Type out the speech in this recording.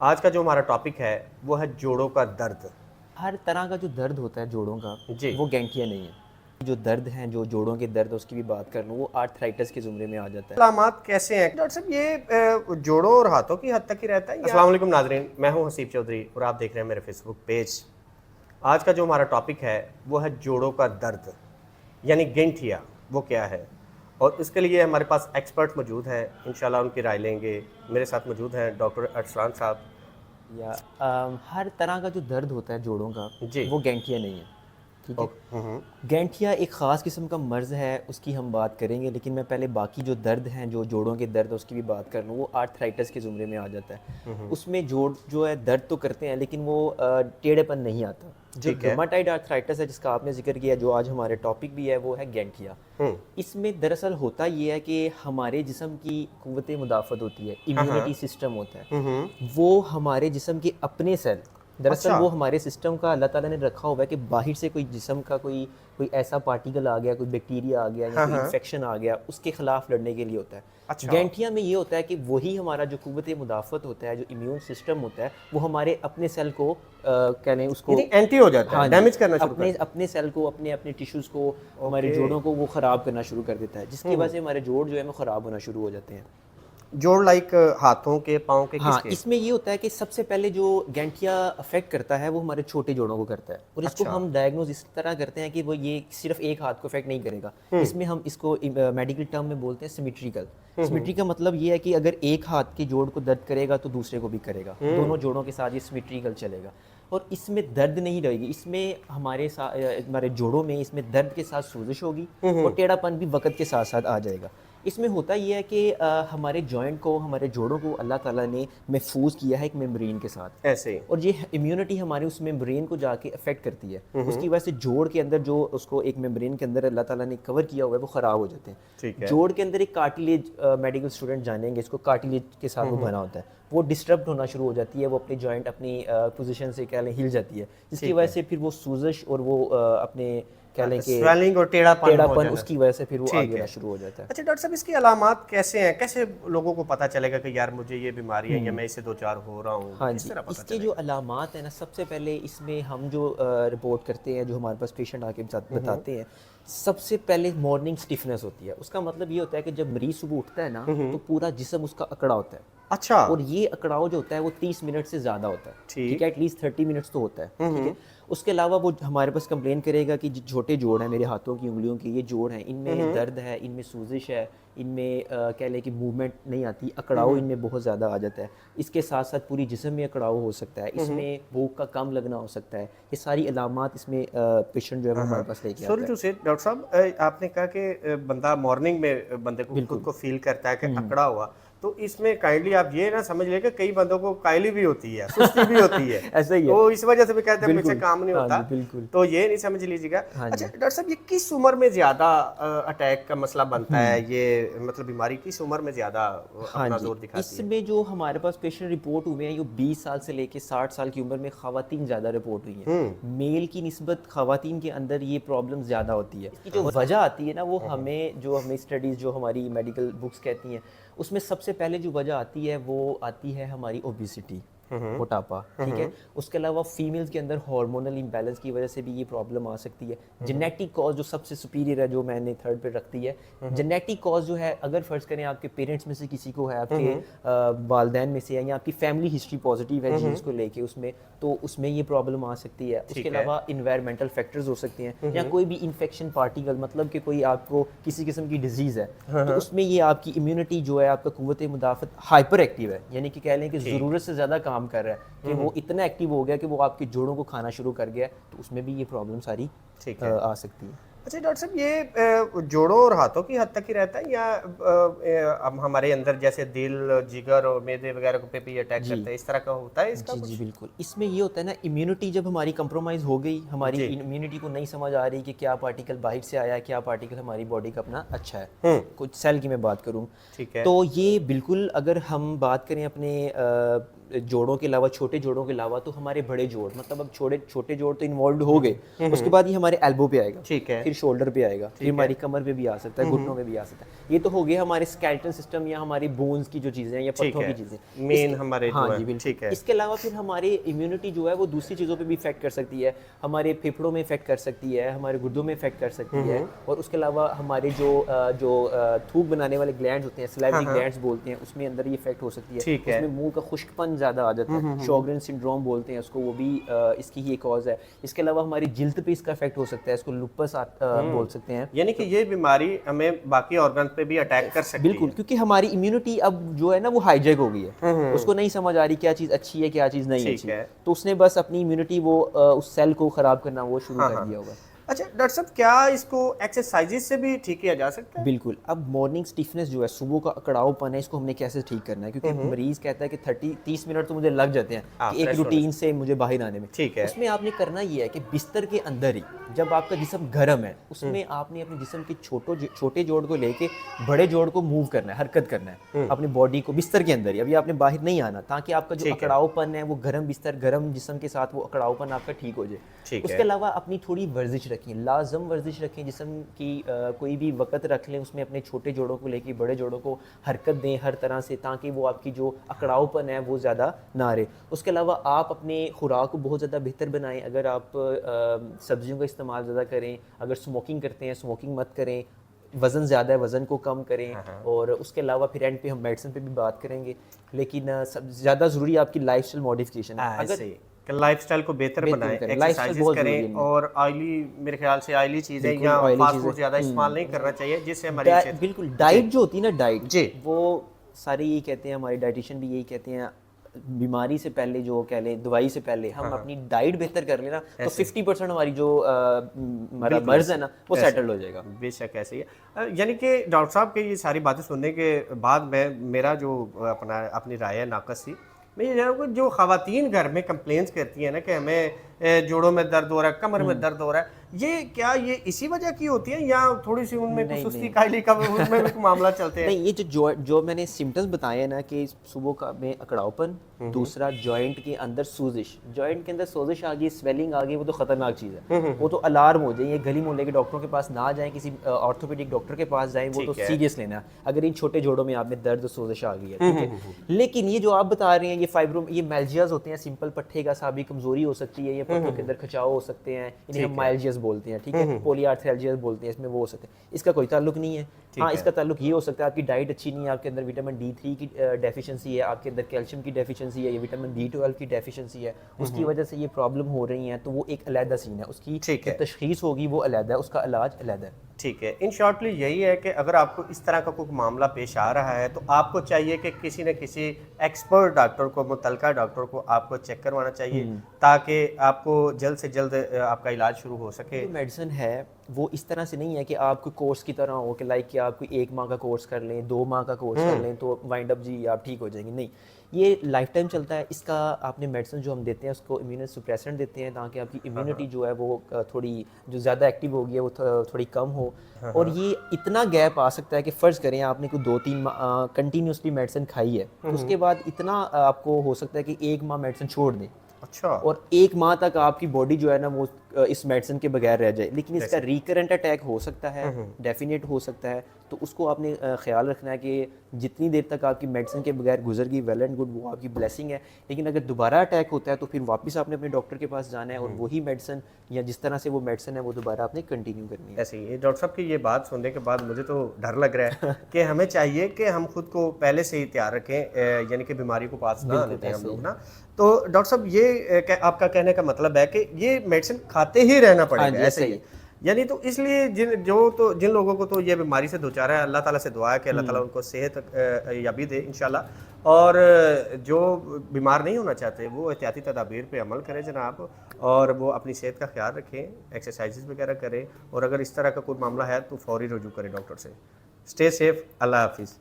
آج کا جو ہمارا ٹاپک ہے وہ ہے جوڑوں کا درد۔ ہر طرح کا جو درد ہوتا ہے جوڑوں کا جی وہ گینٹھیا نہیں ہے۔ جو درد ہیں جو جوڑوں کے درد اس کی بھی بات کر لوں وہ آرتھرائٹس کے زمرے میں آ جاتا ہے۔ علامات کیسے ہیں ڈاکٹر صاحب؟ یہ جوڑوں اور ہاتھوں کی حد تک ہی رہتا ہے؟ السلام علیکم ناظرین، میں ہوں حسیب چودھری اور آپ دیکھ رہے ہیں میرے فیس بک پیج۔ آج کا جو ہمارا ٹاپک ہے وہ ہے جوڑوں کا درد یعنی گینٹھیا وہ کیا ہے، اور اس کے لیے ہمارے پاس ایکسپرٹ موجود ہیں، انشاءاللہ ان کی رائے لیں گے۔ میرے ساتھ موجود ہیں ڈاکٹر ارسلان صاحب۔ یا ہر طرح کا جو درد ہوتا ہے جوڑوں کا جی وہ گینٹھیا نہیں ہے، ٹھیک ہے۔ ہوں گینٹھیا ایک خاص قسم کا مرض ہے، اس کی ہم بات کریں گے، لیکن میں پہلے باقی جو درد ہیں جو جوڑوں کے درد اس کی بھی بات کر لوں وہ آرتھرائٹس کے زمرے میں آ جاتا ہے۔ اس میں جوڑ جو ہے درد تو کرتے ہیں لیکن وہ ٹیڑھے پن نہیں آتا۔ جو ٹھیک ہے۔ روماٹائڈ آرتھرائٹس ہے جس کا آپ نے ذکر کیا، جو آج ہمارے ٹاپک بھی ہے، وہ ہے گینٹھیا۔ اس میں دراصل ہوتا یہ ہے کہ ہمارے جسم کی قوت مدافعت ہوتی ہے، امیونٹی سسٹم ہوتا ہے، وہ ہمارے جسم کے اپنے سیل، دراصل وہ ہمارے سسٹم کا اللہ تعالیٰ نے رکھا ہوا ہے کہ باہر سے کوئی جسم کا کوئی ایسا پارٹیکل آ گیا، کوئی بیکٹیریا آ گیا یا کوئی انفیکشن آ گیا، اس کے خلاف لڑنے کے لیے ہوتا ہے۔ گینٹھیا میں یہ ہوتا ہے کہ وہی ہمارا جو قوت مدافعت ہوتا ہے، جو امیون سسٹم ہوتا ہے، وہ ہمارے اپنے سیل کو کہنے اس کو اینٹی ہو جاتا ہے، ڈیمیج کرنا شروع کرتا ہے، اپنے سیل کو، اپنے ٹیشوز کو، ہمارے جوڑوں کو وہ خراب کرنا شروع کر دیتا ہے، جس کی وجہ سے ہمارے جوڑ جو ہے وہ خراب ہونا شروع ہو جاتے ہیں۔ جوڑ لائک ہاتھوں کے، پاؤں کے، ہاں، کس کے؟ اس میں یہ ہوتا ہے کہ سب سے پہلے جو گینٹھیا افیکٹ کرتا ہے وہ ہمارے چھوٹے جوڑوں کو کرتا ہے، اور اس کو ہم ڈائگنوز اس طرح کرتے ہیں کہ وہ یہ صرف ایک ہاتھ کو افیکٹ نہیں کرے گا۔ اس میں ہم اس کو میڈیکل ٹرم میں بولتے ہیں سیمیٹریکل۔ سیمیٹری کا مطلب یہ ہے کہ اگر ایک ہاتھ کے جوڑ کو درد کرے گا تو دوسرے کو بھی کرے گا، دونوں جوڑوں کے ساتھ یہ سیمیٹریکل چلے گا، اور اس میں درد نہیں رہے گی۔ اس میں ہمارے جوڑوں میں اس میں درد کے ساتھ سوزش ہوگی اور ٹیڑھا پن بھی وقت کے ساتھ ساتھ آ جائے گا۔ اس میں ہوتا یہ ہے کہ ہمارے جوائنٹ کو، ہمارے جوڑوں کو اللہ تعالیٰ نے محفوظ کیا ہے ایک میمبرین کے ساتھ، ایسے ہی، اور یہ امیونٹی ہمارے اس میمبرین کو جا کے افیکٹ کرتی ہے۔ اس کی وجہ سے جوڑ کے اندر جو اس کو ایک میمبرین کے اندر اللہ تعالیٰ نے کور کیا ہوا ہے وہ خراب ہو جاتے ہیں۔ جوڑ کے اندر ایک کارٹیلیج، میڈیکل اسٹوڈنٹ جانیں گے اس کو، کارٹیلیج کے ساتھ وہ بنا ہوتا ہے، وہ ڈسٹربڈ ہونا شروع ہو جاتی ہے، وہ اپنے جوائنٹ اپنی پوزیشن سے کہہ لیں ہل جاتی ہے، جس کی وجہ سے پھر وہ سوزش اور وہ اپنے کہہ لیں کہ سویلنگ اور ٹیڑھا پن اس کی وجہ سے پھر وہ آگے ہونا شروع ہو جاتا ہے۔ اچھا ڈاکٹر صاحب، اس کی علامات کیسے ہیں؟ کیسے لوگوں کو پتہ چلے گا کہ یار مجھے یہ بیماری ہے یا میں اس سے دو چار ہو رہا ہوں؟ ہاں کس جی، طرح پتہ اس کے چلے جو گا؟ علامات ہیں نا، سب سے پہلے اس میں ہم جو رپورٹ کرتے ہیں، جو ہمارے پاس پیشنٹ آ کے بتاتے ہیں، سب سے پہلے مارننگ سٹفنس ہوتی ہے۔ اس کا مطلب یہ ہوتا ہے کہ جب مریض صبح اٹھتا ہے نا تو پورا جسم اس کا اکڑا ہوتا ہے، اچھا، اور یہ اکڑاؤ جو ہوتا ہے وہ 30 منٹ سے زیادہ ہوتا ہے، ٹھیک ہے، ایٹ لیسٹ 30 منٹس تو ہوتا ہے، ٹھیک ہے۔ اس کے علاوہ وہ ہمارے پاس کمپلین کرے گا کہ چھوٹے جوڑ ہیں میرے ہاتھوں کی، انگلیوں کی، یہ جوڑ ہیں، ان میں درد ہے، ان میں سوزش ہے، ان میں کہہ لیں کہ موومنٹ نہیں آتی، اکڑاؤ ان میں بہت زیادہ آ جاتا ہے۔ اس کے ساتھ ساتھ پوری جسم میں اکڑاؤ ہو سکتا ہے، اس میں بھوک کا کم لگنا ہو سکتا ہے، یہ ساری علامات اس میں پیشنٹ جو ہے وہ ہمارے پاس لے کے آتا ہے۔ سوری ٹو سے ڈاکٹر صاحب، آپ نے کہا کہ بندہ مارننگ میں بندے کو خود کو فیل کرتا ہے کہ اکڑا ہوا، تو اس میں کائنڈلی آپ یہ نہ سمجھ لیں کہ کئی بندوں کو کائلی بھی ہوتی ہے، سستی بھی ہوتی ہے، ایسا ہی ہے، تو اس وجہ سے بھی کہتے ہیں مجھ سے کام نہیں ہوتا، بالکل، تو یہ نہیں سمجھ لیجیے گا۔ اچھا ڈاکٹر صاحب، یہ کس عمر میں زیادہ اٹیک کا مسئلہ بنتا ہے؟ یہ مطلب بیماری کس عمر میں زیادہ اپنا زور دکھاتی ہے؟ اس میں جو ہمارے پاس پیشنٹ رپورٹ ہوئے ہیں، یہ 20 سال سے لے کے 60 سال کی عمر میں خواتین زیادہ رپورٹ ہوئی ہیں۔ میل کی نسبت خواتین کے اندر یہ پرابلم زیادہ ہوتی ہے۔ اس کی جو وجہ آتی ہے نا، وہ ہمیں اسٹڈیز جو ہماری میڈیکل بکس کہتی ہیں، اس میں سب سے پہلے جو وجہ آتی ہے وہ آتی ہے ہماری اوبیسٹی، موٹاپا، ٹھیک ہے۔ اس کے علاوہ فیمیلز کے اندر ہارمونل امبیلنس کی وجہ سے بھی یہ پرابلم آ سکتی ہے۔ جینیٹک کاز جو سب سے سپیریئر ہے، جو میں نے تھرڈ پہ رکھتی ہے، جینیٹک کاز جو ہے، اگر فرض کریں آپ کے پیرنٹس میں سے کسی کو ہے، آپ کے والدین میں سے ہے، یا آپ کی فیملی ہسٹری پازیٹیو ہے جینز کو لے کے، اس میں تو اس میں یہ پرابلم آ سکتی ہے۔ اس کے علاوہ انوائرمنٹل فیکٹرز ہو سکتے ہیں، یا کوئی بھی انفیکشن پارٹیکل، مطلب کہ کوئی آپ کو کسی قسم کی ڈیزیز ہے تو اس میں یہ آپ کی امیونٹی جو ہے، آپ کا قوت مدافعت ہائپر ایکٹیو ہے، یعنی کہ کہہ لیں کہ ضرورت سے زیادہ کام کر رہا ہے، کہ وہ اتنا ایکٹیو ہو گیا کہ وہ آپ کے جوڑوں کو کھانا شروع کر گیا، تو اس میں بھی یہ پرابلم ساری آ سکتی ہے۔ اچھا ڈاکٹر صاحب، یہ جوڑوں اور ہاتھوں کی حد تک ہی رہتا ہے یا ہمارے اندر جیسے دل، جگر اور معدے وغیرہ پہ بھی اٹیک کرتا ہے، اس طرح کا ہوتا ہے اس کا جی بالکل، اس میں یہ ہوتا ہے نا، امیونٹی جب ہماری کمپرومائز ہو گئی، ہماری امیونٹی کو نہیں سمجھ آ رہی کہ کیا پارٹیکل باہر سے آیا ہے، کیا پارٹیکل ہماری باڈی کا اپنا اچھا ہے، کچھ سیل کی میں بات کروں، تو یہ بالکل، اگر ہم بات کریں اپنے जोड़ों के अलावा, छोटे जोड़ों के अलावा, तो हमारे बड़े जोड़, मतलब अब छोटे जोड़ तो इन्वॉल्व हो गए, उसके बाद ये हमारे एल्बो पे आएगा, ठीक है, फिर शोल्डर पे आएगा, फिर हमारी कमर पे भी आ सकता है, घुटनों में भी आ सकता है। ये तो हो गया हमारे स्केलेटन सिस्टम या हमारी बोन्स की जो चीज़ें हैं या पत्थों की चीज़ें, मेन हमारे हाँ जो जी है, बिल्कुल। ठीक है। इसके अलावा फिर हमारी इम्यूनिटी जो है वो दूसरी चीज़ों पे भी इफेक्ट कर सकती है, हमारे फेफड़ों में इफेक्ट कर सकती है, हमारे गुर्दों में इफेक्ट कर सकती है, और उसके अलावा हमारे जो थूक बनाने वाले ग्लैंड्स होते हैं, सलाइवरी ग्लैंड्स बोलते हैं, उसमें अंदर ये इफेक्ट हो सकती है, ठीक है। उसमें मुंह का खुश्कपन ज़्यादा आ जाता है, शॉगरेन सिंड्रोम बोलते हैं उसको, वो भी इसकी ही एक कॉज है। इसके अलावा हमारी जिल्द पे इसका इफेक्ट हो सकता है, इसको लुपस बोल सकते हैं। यानी कि ये बीमारी हमें बाकी ऑर्गन पे भी अटैक कर सकती बिल्कुल, है। क्योंकि हमारी इम्यूनिटी अब जो है ना वो हाईजैक हो गई है, उसको नहीं समझ आ रही क्या चीज़ अच्छी है क्या चीज़ नहीं ठीक अच्छी, है। तो उसने बस अपनी इम्यूनिटी वो उस सेल को ख़राब करना वो शुरू कर दिया होगा। अच्छा डॉक्टर साहब, क्या इसको एक्सरसाइजेज से भी ठीक किया जा सकता है? बिल्कुल। अब मॉर्निंग स्टिफनेस जो है, सुबह का अकड़ावपन है, इसको हमने कैसे ठीक करना है, क्योंकि मरीज़ कहता है कि 30 मिनट तो मुझे लग जाते हैं कि एक फ्रेश होने रूटीन से मुझे बाहर आने में। ठीक है। उसमें आपने करना ये है कि बिस्तर के अंदर ही जब आपका जिस्म गर्म है, उसमें आपने अपने जिस्म के छोटे जोड़ को लेके बड़े जोड़ को मूव करना है, हरकत करना है अपनी बॉडी को बिस्तर के अंदर ही। अभी आपने बाहर नहीं आना, ताकि आपका जो अकड़ावपन है वो गर्म बिस्तर, गर्म जिस्म के साथ वो अकड़ावपन आपका ठीक हो जाए। उसके अलावा अपनी थोड़ी वर्जिश रखें, लाजम वर्जिश रखें, जिस्म की कोई भी वक़्त रख लें, उसमें अपने छोटे जोड़ों को लेके बड़े जोड़ों को हरकत दें हर तरह से, ताकि वो आपकी जो अकड़ावपन है वो ज़्यादा ना रहे। उसके अलावा आप अपने खुराक को बहुत ज़्यादा बेहतर बनाएं। अगर आप सब्जियों का इस्तेमाल ज़्यादा करें, अगर स्मोकिंग करते हैं स्मोकिंग मत करें, वज़न ज़्यादा है वज़न को कम करें, और उसके अलावा फिर एंड पे हम मेडिसिन पे भी बात करेंगे, लेकिन सब ज़्यादा ज़रूरी आपकी लाइफस्टाइल मॉडिफिकेशन है। अगर लाइफस्टाइल को बेहतर बनाएं, एक्सरसाइजेस करें, और ऑयली, मेरे ख्याल से ऑयली चीज़ें या फास्ट फूड ज़्यादा इस्तेमाल नहीं करना चाहिए, जिससे हमारी बिल्कुल डाइट जो होती है ना, डाइट जी, वो सारे यही कहते हैं, हमारे डाइटिशियन भी यही कहते हैं, बीमारी से पहले जो कह लें, दवाई से पहले हम अपनी डाइट बेहतर कर लेना तो 50% हमारी जो हमारा मर्ज है ना वो सेटल हो जाएगा। बेशक ऐसे ही है। यानी कि डॉक्टर साहब के ये सारी बातें सुनने के बाद मेरा जो अपनी राय है नाकस थी, मैं ये जानूँ कि जो ख़वातीन घर में कंप्लेंट्स करती हैं ना कि हमें जोड़ों में दर्द हो रहा है, कमर में दर्द हो रहा है, ये इसी वजह की होती है या थोड़ी सी उनमें कुछ सुस्ती कायली का उनमें भी मामला चलते हैं? नहीं, ये जो मैंने सिम्टम्स बताए हैं ना कि सुबह का में अकड़ावपन, दूसरा जॉइंट के अंदर सूजिश, जॉइंट के अंदर सोजिश आ गई, स्वेलिंग आ गई, वो तो खतरनाक चीज़ है, वो तो अलार्म हो जाए। ये गली मोहल्ले के डॉक्टरों के पास ना जाएं, किसी ऑर्थोपेडिक डॉक्टर के पास जाएं, वो तो सीरियस लेना है अगर इन छोटे जोड़ों में आप में दर्द सोजिश आ गई है, ठीक है। लेकिन ये जो आप बता रहे हैं, ये फाइब्रो, ये मेल्जियाज होते हैं, सिंपल पट्टे का साबी कमजोरी हो सकती है, ये पट्टों के अंदर खिंचाव हो सकते हैं, इन्हें हम माइल्जियाज बोलते हैं, ठीक है, पॉलीआर्थराल्जिया बोलते हैं, इसमें वो हो सकते हैं। इसका कोई ताल्लुक नहीं है। हाँ, इसका ताल्लुक ये हो सकता है आपकी डाइट अच्छी नहीं है, आपके अंदर विटामिन D3 की डेफिशिएंसी है, आपके अंदर कैल्शियम की डेफिशिएंसी है, या विटामिन B12 की डेफिशिएंसी है, उसकी वजह से ये प्रॉब्लम हो रही है, तो वो एक अलग सीन है, उसकी जो तशखीस होगी वो अलग है, उसका इलाज अलग है। ठीक है। इन शॉर्टली यही है कि अगर आपको इस तरह का कोई मामला पेश आ रहा है तो आपको चाहिए कि किसी न किसी एक्सपर्ट डॉक्टर को, मुतलका डॉक्टर को आपको चेक करवाना चाहिए, ताकि आपको जल्द से जल्द आपका इलाज शुरू हो सके। जो मेडिसिन है वो इस तरह से नहीं है कि आप कोई कोर्स की तरह हो कि लाइक कि आप कोई 1 माह का कोर्स कर लें, 2 माह का कोर्स कर लें तो वाइंड अप जी आप ठीक हो जाएंगे। नहीं, ये लाइफ टाइम चलता है। इसका आपने मेडिसिन जो हम देते हैं उसको इम्यूनो सुप्रेसेंट देते हैं, ताकि आपकी इम्यूनिटी जो है वो थोड़ी जो ज़्यादा एक्टिव होगी है वो थोड़ी कम हो। और ये इतना गैप आ सकता है कि फ़र्ज़ करें आपने कोई 2-3 माह कंटिन्यूसली मेडिसिन खाई है, उसके बाद इतना आपको हो सकता है कि 1 माह मेडिसिन छोड़ दें। अच्छा। और 1 माह तक आपकी बॉडी जो है ना वो इस मेडिसिन के बगैर रह जाए, लेकिन इसका रिकरेंट अटैक हो सकता है, डेफिनेट हो सकता है, तो उसको आपने ख्याल रखना है कि जितनी देर तक आपकी मेडिसिन के बगैर गुजर गई वेल एंड गुड, वो आपकी ब्लेसिंग है। लेकिन अगर दोबारा अटैक होता है तो फिर वापस आपने अपने डॉक्टर के पास जाना है और वही मेडिसिन या जिस तरह से वो मेडिसिन है वो दोबारा आपने कंटिन्यू करनी है। ऐसे ही डॉक्टर साहब की ये बात सुनने के बाद मुझे तो डर लग रहा है कि हमें चाहिए कि हम खुद को पहले से ही तैयार रखें, यानी कि बीमारी को पास ना आने दें हम लोग ना। तो डॉक्टर साहब ये आपका कहने का मतलब है कि ये मेडिसिन खाते ही रहना पड़ेगा, ऐसे ही? यानी तो इसलिए जिन लोगों को तो ये बीमारी से दो चार है, अल्लाह ताला से दुआ है कि अल्लाह ताला उनको सेहत याबी दे इंशाल्लाह। और जो बीमार नहीं होना चाहते वो एहतियाती तदाबीर पे अमल करें जनाब, और वो अपनी सेहत का ख्याल रखें, एक्सरसाइजेज वगैरह करें, और अगर इस तरह का कोई मामला है तो फौरी रुजू करें डॉक्टर से। स्टे सेफ, अल्लाह हाफिज़।